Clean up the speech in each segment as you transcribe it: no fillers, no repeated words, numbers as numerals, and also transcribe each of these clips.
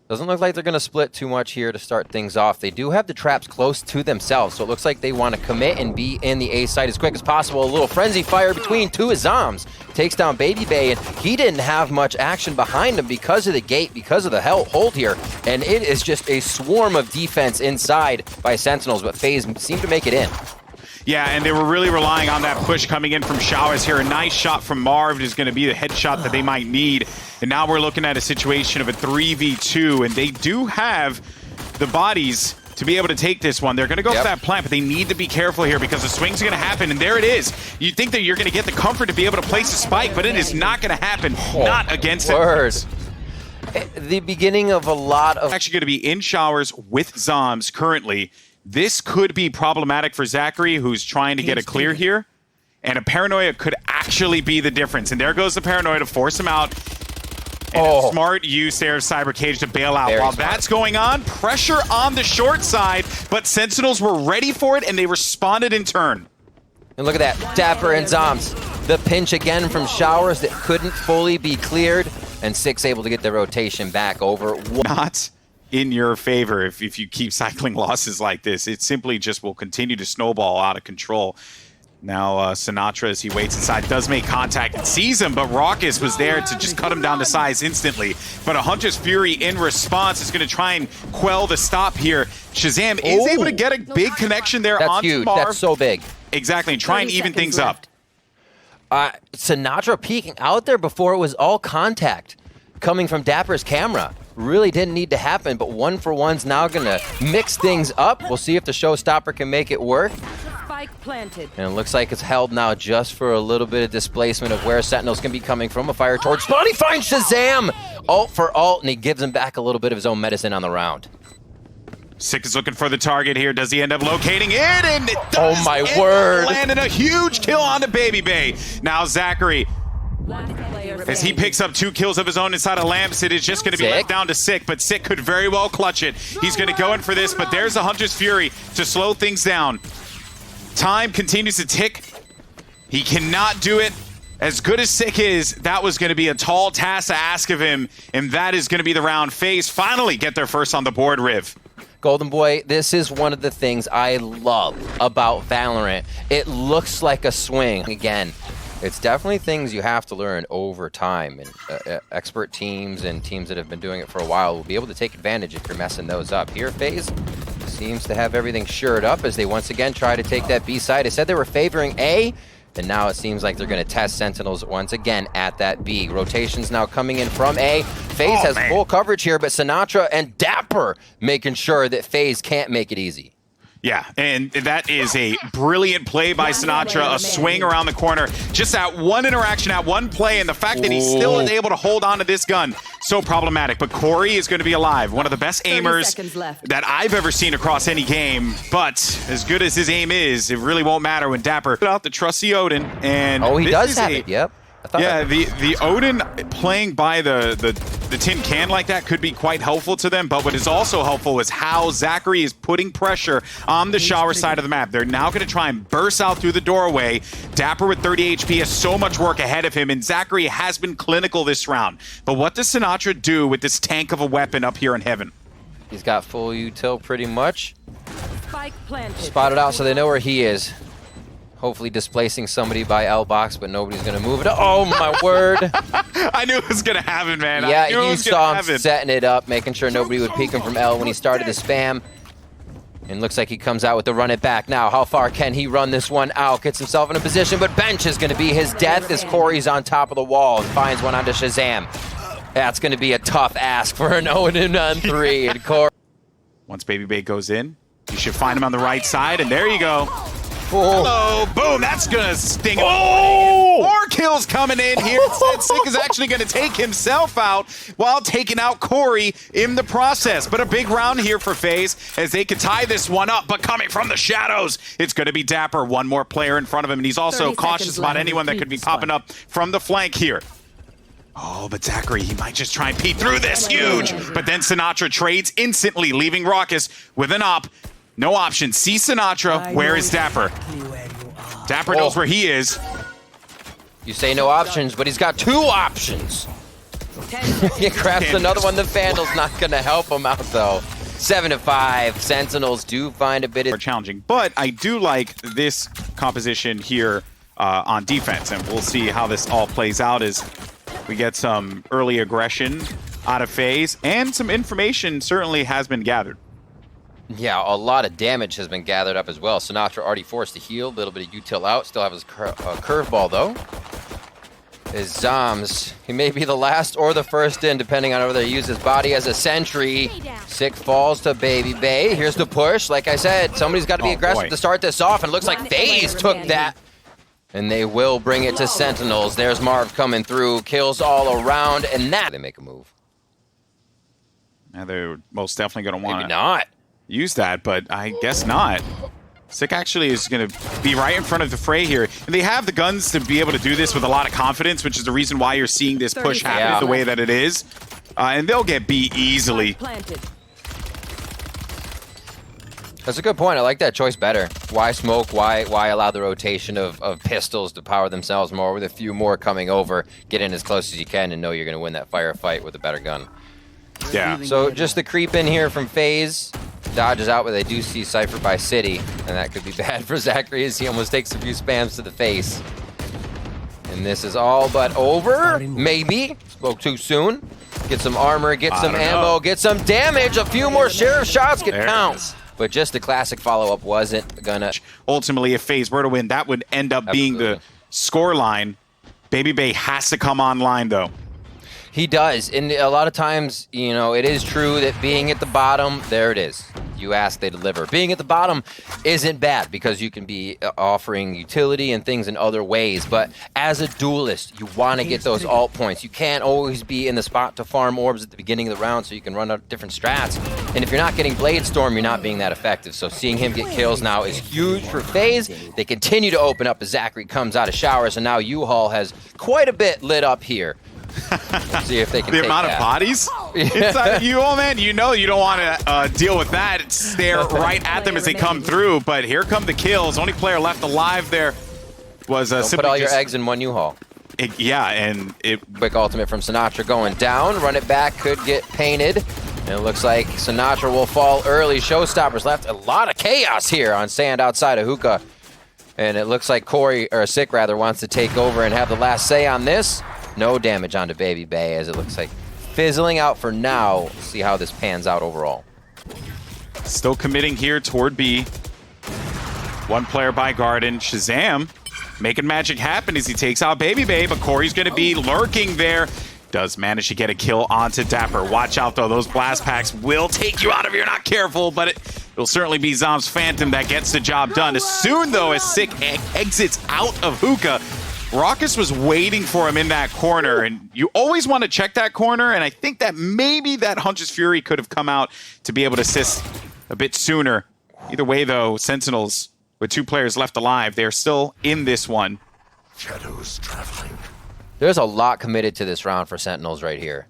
Doesn't look like they're going to split too much here to start things off. They do have the traps close to themselves, so it looks like they want to commit and be in the A side as quick as possible. A little frenzy fire between two of zombs. Takes down babybay, and he didn't have much action behind him because of the gate, because of the hold here. And it is just a swarm of defense inside by Sentinels, but FaZe seemed to make it in. Yeah, and they were really relying on that push coming in from ShahZaM here. A nice shot from Marved is going to be the headshot that they might need. And now we're looking at a situation of a 3v2, and they do have the bodies to be able to take this one. They're going to go for that plant, but they need to be careful here because the swing's going to happen, and there it is. You think that you're going to get the comfort to be able to place a spike, but it is not going to happen. Not against it. The beginning of a lot of... Actually going to be in showers with zombs currently. This could be problematic for ZachaREEE, who's trying to get a clear here. And a paranoia could actually be the difference. And there goes the paranoia to force him out. And a smart use there of Cyber Cage to bail out. While that's going on, pressure on the short side, but Sentinels were ready for it, and they responded in turn. And look at that, dapr and zombs. The pinch again from showers that couldn't fully be cleared, and Six able to get the rotation back over. Not in your favor if you keep cycling losses like this. It simply just will continue to snowball out of control. Now Sinatraa, as he waits inside, does make contact and sees him, but Rawkus was there to just cut him down to size instantly. But a Hunter's Fury in response is going to try and quell the stop here. ShahZaM is able to get a big connection there onto huge. Marv. That's so big. Exactly, and try and even things up. Sinatraa peeking out there before it was all contact coming from dapr's camera. Really didn't need to happen, but 1-for-1's now going to mix things up. We'll see if the showstopper can make it work. Planted. And it looks like it's held now just for a little bit of displacement of where Sentinels can be coming from. A fire towards spawn. He finds ShahZaM! Ult for ult, and he gives him back a little bit of his own medicine on the round. Sick is looking for the target here. Does he end up locating it? And it does. Oh my word. Landing a huge kill on the babybay. Now ZachaREEE, as he picks up 2 kills of his own inside of Lamps, it is just going to be left down to Sick, but Sick could very well clutch it. He's going to go in for this, but there's a Hunter's Fury to slow things down. Time continues to tick. He cannot do it. As good as Sick is, that was going to be a tall task to ask of him, and that is going to be the round. FaZe finally get their first on the board, Riv. Golden Boy, this is one of the things I love about Valorant. It looks like a swing. Again, it's definitely things you have to learn over time. And expert teams and teams that have been doing it for a while will be able to take advantage if you're messing those up. Here, FaZe seems to have everything shored up as they once again try to take that B side. I said they were favoring A, and now it seems like they're going to test Sentinels once again at that B. Rotations now coming in from A. FaZe has full coverage here, but Sinatraa and dapr making sure that FaZe can't make it easy. Yeah, and that is a brilliant play by Sinatraa, a swing around the corner. Just that one interaction, that one play, and the fact that he's still able to hold on to this gun, so problematic. But Corey is going to be alive, one of the best aimers that I've ever seen across any game. But as good as his aim is, it really won't matter when dapr put out the trusty Odin. And he does have it, yep. Yeah, the Odin playing by the tin can like that could be quite helpful to them, but what is also helpful is how ZachaREEE is putting pressure on the shower side of the map. They're now going to try and burst out through the doorway. dapr with 30 HP has so much work ahead of him, and ZachaREEE has been clinical this round. But what does Sinatraa do with this tank of a weapon up here in heaven? He's got full util pretty much. Spike planted. Spotted out so they know where he is. Hopefully displacing somebody by L box, but nobody's going to move it. Oh, my word. I knew it was going to happen, man. Yeah, you saw him setting it up, making sure nobody would peek him from L when he started to spam. And looks like he comes out with the run it back now. How far can he run this one out? Gets himself in a position, but bench is going to be his death as Corey's on top of the wall and finds one onto ShahZaM. That's going to be a tough ask for an Odin on 3. And Corey. Once babybay goes in, you should find him on the right side, and there you go. Hello, boom, that's gonna sting him. 4 kills coming in here. Sick is actually gonna take himself out while taking out Corey in the process. But a big round here for FaZe as they could tie this one up, but coming from the shadows, it's gonna be dapr, one more player in front of him, and he's also cautious about anyone that could be popping up from the flank here. Oh, but ZachaREEE, he might just try and peek through this, huge! But then Sinatraa trades instantly, leaving Rawkus with an op. No option. See Sinatraa. Where is dapr? dapr knows where he is. You say no options, but he's got 2 options. He grabs another one. The Vandal's not going to help him out, though. 7-5. Sentinels do find a bit More of... challenging, but I do like this composition here on defense, and we'll see how this all plays out as we get some early aggression out of FaZe, and some information certainly has been gathered. Yeah, a lot of damage has been gathered up as well. sinatraa already forced to heal. A little bit of util out. Still have his curveball, though. Is ZachaREEE. He may be the last or the first in, depending on whether he uses his body as a sentry. Sick falls to babybay. Here's the push. Like I said, somebody's got to be aggressive to start this off, and it looks like FaZe took that. And they will bring it to Sentinels. There's Marved coming through. Kills all around, and that they make a move. Now they're most definitely going to want Maybe not. use that, but I guess not. Sick actually is going to be right in front of the fray here. And they have the guns to be able to do this with a lot of confidence, which is the reason why you're seeing this push happen the way that it is. And they'll get beat easily. That's a good point. I like that choice better. Why smoke? Why allow the rotation of pistols to power themselves more with a few more coming over? Get in as close as you can and know you're going to win that firefight with a better gun. Yeah. So just the creep in here from FaZe. Dodges out, but they do see Cypher by City, and that could be bad for ZachaREEE as he almost takes a few spams to the face. And this is all but over. Maybe. Spoke too soon. Get some armor, get some ammo, get some damage. A few more sheriff shots get count. But just the classic follow-up wasn't gonna... Ultimately, if FaZe were to win, that would end up being the score line. babybay has to come online, though. He does, and a lot of times, you know, it is true that being at the bottom, there it is. You ask, they deliver. Being at the bottom isn't bad because you can be offering utility and things in other ways, but as a duelist, you want to get those alt points. You can't always be in the spot to farm orbs at the beginning of the round so you can run out different strats. And if you're not getting Blade Storm, you're not being that effective. So seeing him get kills now is huge for FaZe. They continue to open up as ZachaREEE comes out of showers, and now U-Haul has quite a bit lit up here. Let's see if they can the take amount that. of bodies inside of you, oh man, you know you don't want to deal with that. Stare right at them as they come through, but here come the kills. Only player left alive there was Don't simply put all your just, eggs in one U-Haul. yeah, and it Quick ultimate from sinatraa going down. Run it back, could get painted. And it looks like sinatraa will fall early. Showstoppers left. A lot of chaos here on sand outside of hookah. And it looks like Corey, or Sick rather, wants to take over and have the last say on this. No damage onto babybay as it looks like fizzling out for now. See how this pans out overall. still committing here toward B. One player by Garden. ShahZaM making magic happen as he takes out babybay, but Corey's going to be lurking there. Does manage to get a kill onto dapr. Watch out, though. Those blast packs will take you out if you're not careful, but it'll certainly be ZachaREEE's Phantom that gets the job done. As soon, though, as Sick exits out of hookah, Rawkus was waiting for him in that corner, and you always want to check that corner, and I think that maybe that Hunter's Fury could have come out to be able to assist a bit sooner. Either way, though, Sentinels, with 2 players left alive, they're still in this one. Shadows traveling. There's a lot committed to this round for Sentinels right here.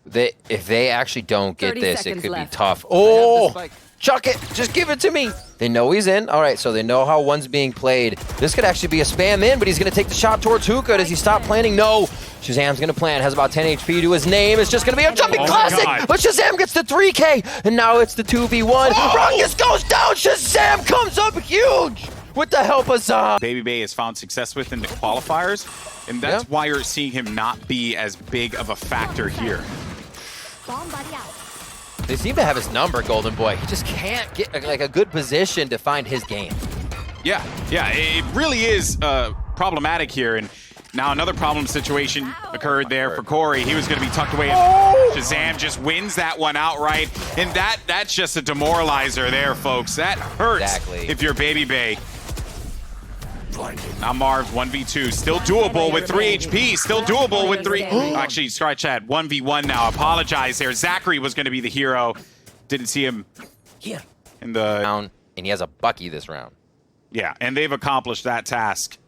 If they actually don't get 30 this, it seconds could left. be tough. Oh! Chuck it! Just give it to me! They know he's in. All right, so they know how one's being played. This could actually be a spam in, but he's going to take the shot towards hookah. Does he stop planning? No! ShahZaM's going to plan. Has about 10 HP to his name. It's just going to be a jumping classic! But ShahZaM gets the 3K! And now it's the 2v1. Rawkus goes down! ShahZaM comes up huge! With the help of ZachaREEE. babybay has found success with in the qualifiers, and that's why you're seeing him not be as big of a factor here. They seem to have his number, Golden Boy. He just can't get like a good position to find his game. Yeah, it really is problematic here, and now another problem situation occurred there for Corey. He was going to be tucked away. ShahZaM just wins that one outright, and that's just a demoralizer there, folks. That hurts if you're babybay. Now Marved 1v2, still doable with 3 HP, still doable with 3. Actually, scratch that, 1v1 now. Apologize there. ZachaREEE was going to be the hero. Didn't see him Here. in the And he has a Bucky this round. Yeah, and they've accomplished that task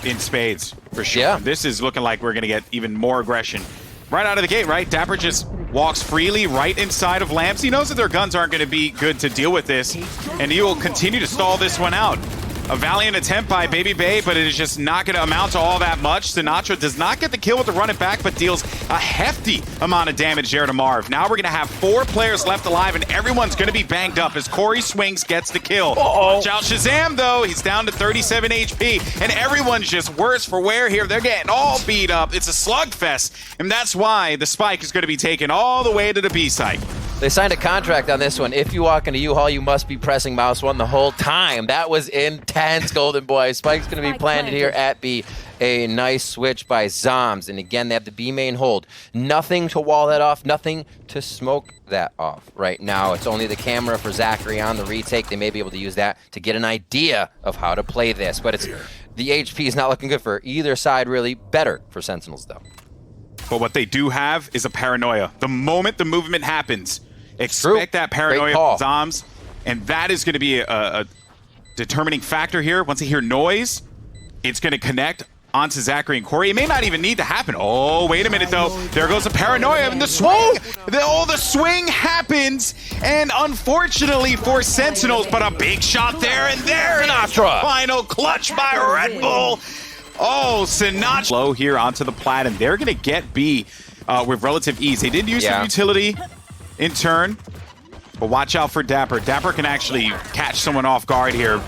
in spades for sure. Yeah. This is looking like we're going to get even more aggression right out of the gate, right? dapr just walks freely right inside of lamps. He knows that their guns aren't going to be good to deal with this, and he will continue to stall this one out. A valiant attempt by babybay, but it is just not going to amount to all that much. Sinatraa does not get the kill with the run it back, but deals a hefty amount of damage there to Marv. Now we're going to have 4 players left alive, and everyone's going to be banged up as Corey swings, gets the kill. Watch out, ShahZaM, though. He's down to 37 HP, and everyone's just worse for wear here. They're getting all beat up. It's a slugfest, and that's why the spike is going to be taken all the way to the B site. They signed a contract on this one. If you walk into U-Haul, you must be pressing mouse 1 the whole time. That was intense, Golden Boy. Spike's going to be planted here at B. A nice switch by zombs. And again, they have the B main hold. Nothing to wall that off. Nothing to smoke that off right now. It's only the camera for ZachaREEE on the retake. They may be able to use that to get an idea of how to play this. But it's the HP is not looking good for either side, really. Better for Sentinels, though. But what they do have is a paranoia. The moment the movement happens, expect that paranoia from zombs, and that is going to be a determining factor here. Once they hear noise, it's going to connect onto ZachaREEE and Corey. It may not even need to happen. Oh, wait a minute, though. There goes the paranoia and the swing. The swing happens, and unfortunately for Sentinels, but a big shot there, and there is the final clutch by Red Bull. Oh, Sinatraa low here onto the plat, and they're going to get B with relative ease. They did use some utility in turn, but watch out for dapr. Dapr can actually catch someone off guard here,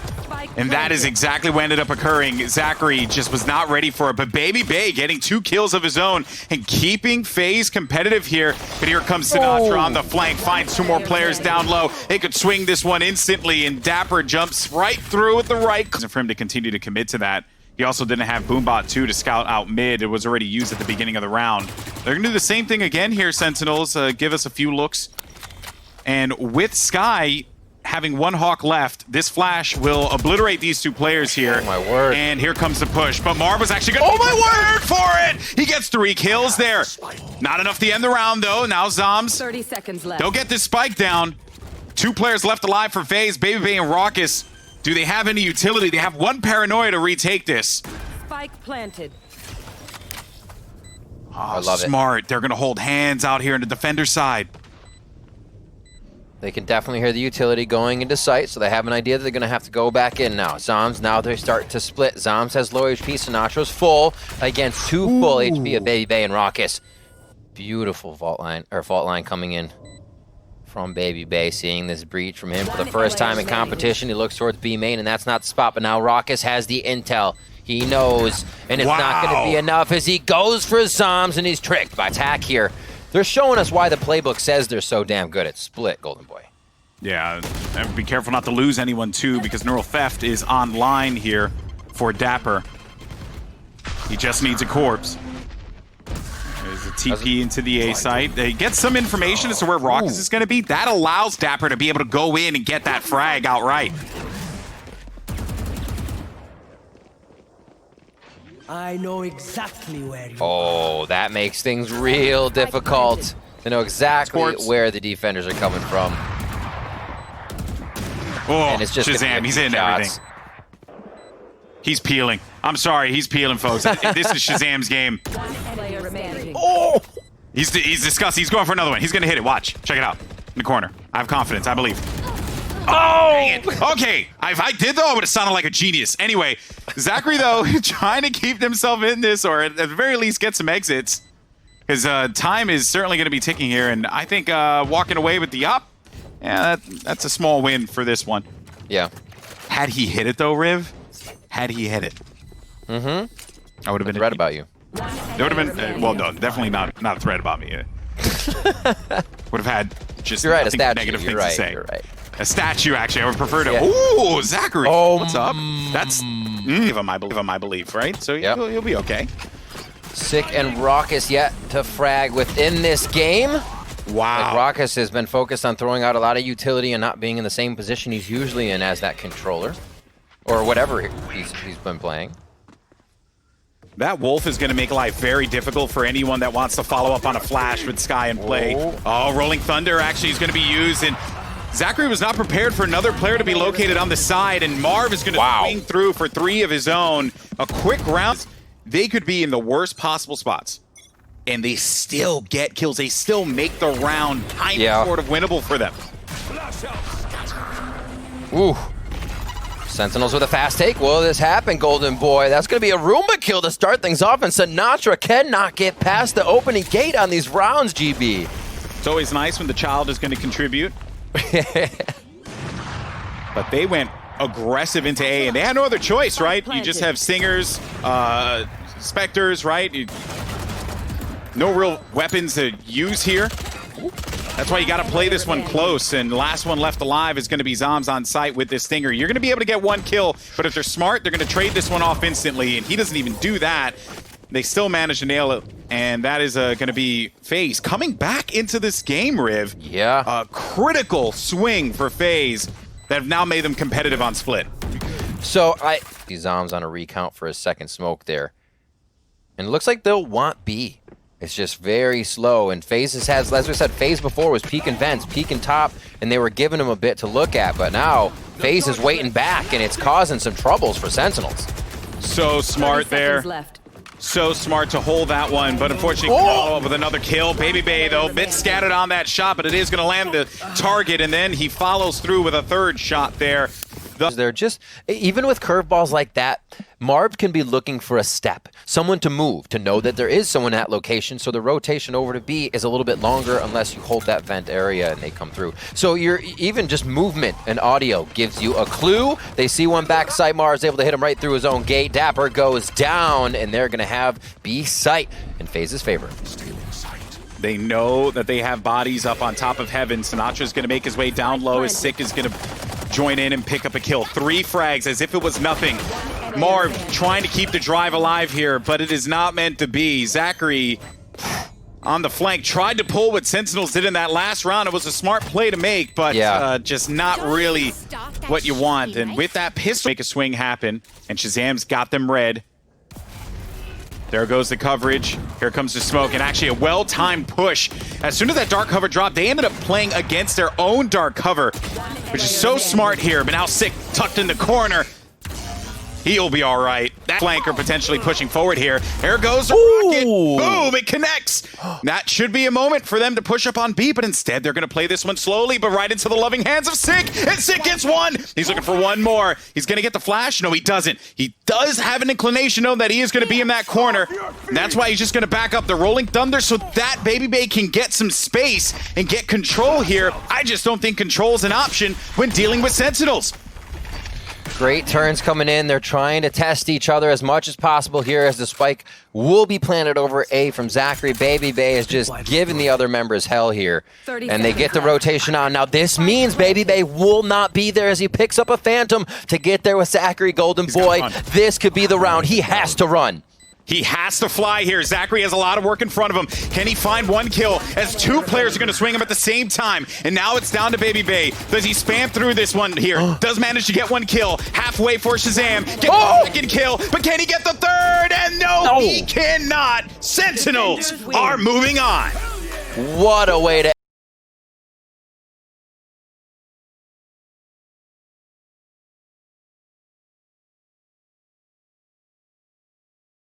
and that is exactly what ended up occurring. ZachaREEE just was not ready for it, but babybay getting 2 kills of his own and keeping FaZe competitive here. But here comes Sinatraa on the flank, finds 2 more players down low. They could swing this one instantly, and dapr jumps right through with the right. For him to continue to commit to that. He also didn't have Boombot 2 to scout out mid. It was already used at the beginning of the round. They're going to do the same thing again here, Sentinels. Give us a few looks. And with Sky having 1 Hawk left, this flash will obliterate these 2 players here. Oh, my word. And here comes the push. But Marv was actually going to... Oh, my word for it! He gets 3 kills there. Not enough to end the round, though. Now zombs. 30 seconds left. They'll get this spike down. 2 players left alive for FaZe, babybay and Rawkus. Do they have any utility? They have 1 paranoia to retake this. Spike planted. Oh, I love it. Smart. They're going to hold hands out here on the defender side. They can definitely hear the utility going into sight, so they have an idea that they're going to have to go back in now. Zombs, now they start to split. Zombs has low HP. Sinatra's full against 2 full HP of babybay and Rawkus. Beautiful fault line coming in from babybay, seeing this breach from him for the first time in competition. He looks towards B main, and that's not the spot, but now Rawkus has the intel. He knows, and it's not going to be enough as he goes for zombs, and he's tricked by attack here. They're showing us why the playbook says they're so damn good at split, Golden Boy. Yeah, and be careful not to lose anyone, too, because Neural Theft is online here for dapr. He just needs a corpse. There's a TP into the A site. They get some information as to where Rawkus is going to be. That allows dapr to be able to go in and get that frag outright. I know exactly where you are. That makes things real difficult to know exactly where the defenders are coming from. Oh, and it's just ShahZaM, he's in everything. He's peeling. I'm sorry, he's peeling, folks. This is ShahZaM's game. Oh! He's disgusting. He's going for another one. He's going to hit it. Watch. Check it out. In the corner. I have confidence. I believe. Oh! Dang it. Okay. If I did, though, I would have sounded like a genius. Anyway, ZachaREEE, though, trying to keep himself in this, or at the very least get some exits. Because time is certainly going to be ticking here, and I think walking away with the up, yeah, that's a small win for this one. Yeah. Had he hit it, though, Riv? Had he hit it? I would have been... Read about you. It would have been... well, no, definitely not a threat about me. Would have had just nothing negative things to say. You're right. A statue, actually. I would prefer to... Ooh, ZachaREEE. Oh, what's up? That's... give him my belief, right? So you'll be okay. Sick and Rawkus yet to frag within this game. Wow. Like Rawkus has been focused on throwing out a lot of utility and not being in the same position he's usually in as that controller. Or whatever he's been playing. That Wolf is going to make life very difficult for anyone that wants to follow up on a flash with Sky in play. Oh, Rolling Thunder actually is going to be used, and ZachaREEE was not prepared for another player to be located on the side, and Marv is going to swing through for 3 of his own. A quick round. They could be in the worst possible spots, and they still get kills. They still make the round sort of winnable for them. Ooh. Sentinels with a fast take. Will this happen, Golden Boy? That's going to be a Roomba kill to start things off, and Sinatraa cannot get past the opening gate on these rounds, GB. It's always nice when the child is going to contribute. But they went aggressive into A, and they had no other choice, right? You just have Stingers, Spectres, right? No real weapons to use here. That's why you got to play this one close, and the last one left alive is going to be zombs on site with this Stinger. You're going to be able to get one kill, but if they're smart, they're going to trade this one off instantly, and he doesn't even do that. They still manage to nail it, and that is going to be FaZe coming back into this game, Riv. Yeah. A critical swing for FaZe that have now made them competitive on split. So these zombs on a recount for a second smoke there. And it looks like they'll want B. It's just very slow, and FaZe has, as we said, FaZe before was peeking vents, peeking top, and they were giving him a bit to look at, but now FaZe is waiting back, and it's causing some troubles for Sentinels. So smart there. Left. So smart to hold that one, but unfortunately follow up with another kill. babybay, though, a bit scattered on that shot, but it is going to land the target, and then he follows through with a third shot there. They're just, even with curveballs like that, Marved can be looking for a step, someone to move, to know that there is someone at location, so the rotation over to B is a little bit longer unless you hold that vent area and they come through. So you're even just movement and audio gives you a clue. They see one backside, Marv's able to hit him right through his own gate. dapr goes down, and they're going to have B site in FaZe's favor. They know that they have bodies up on top of heaven. Sinatra's going to make his way down low. As Sick is going to join in and pick up a kill. 3 frags as if it was nothing. Marv trying to keep the drive alive here, but it is not meant to be. ZachaREEE on the flank tried to pull what Sentinels did in that last round. It was a smart play to make, but just not really what you want. And with that pistol, make a swing happen, and ShahZaM's got them red. There goes the coverage. Here comes the smoke, and actually a well-timed push. As soon as that dark cover dropped, they ended up playing against their own dark cover, which is so smart here. But now Sick tucked in the corner. He'll be all right. That flanker potentially pushing forward here. There goes the rocket. Boom, it connects. That should be a moment for them to push up on B, but instead they're going to play this one slowly, but right into the loving hands of Sick. And Sick gets one. He's looking for one more. He's going to get the flash. No, he doesn't. He does have an inclination, though, that he is going to be in that corner. And that's why he's just going to back up the Rolling Thunder so that babybay can get some space and get control here. I just don't think control's an option when dealing with Sentinels. Great turns coming in. They're trying to test each other as much as possible here as the spike will be planted over A from ZachaREEE. babybay is just giving the other members hell here. And they get the rotation on. Now this means babybay will not be there as he picks up a Phantom to get there with ZachaREEE. Golden Boy, this could be the round. He has to run. He has to fly here. ZachaREEE has a lot of work in front of him. Can he find one kill as 2 players are going to swing him at the same time? And now it's down to babybay. Does he spam through this one here? Does manage to get one kill. Halfway for ShahZaM. Get the second kill, but can he get the third? And no, he cannot. Sentinels are moving on. What a way to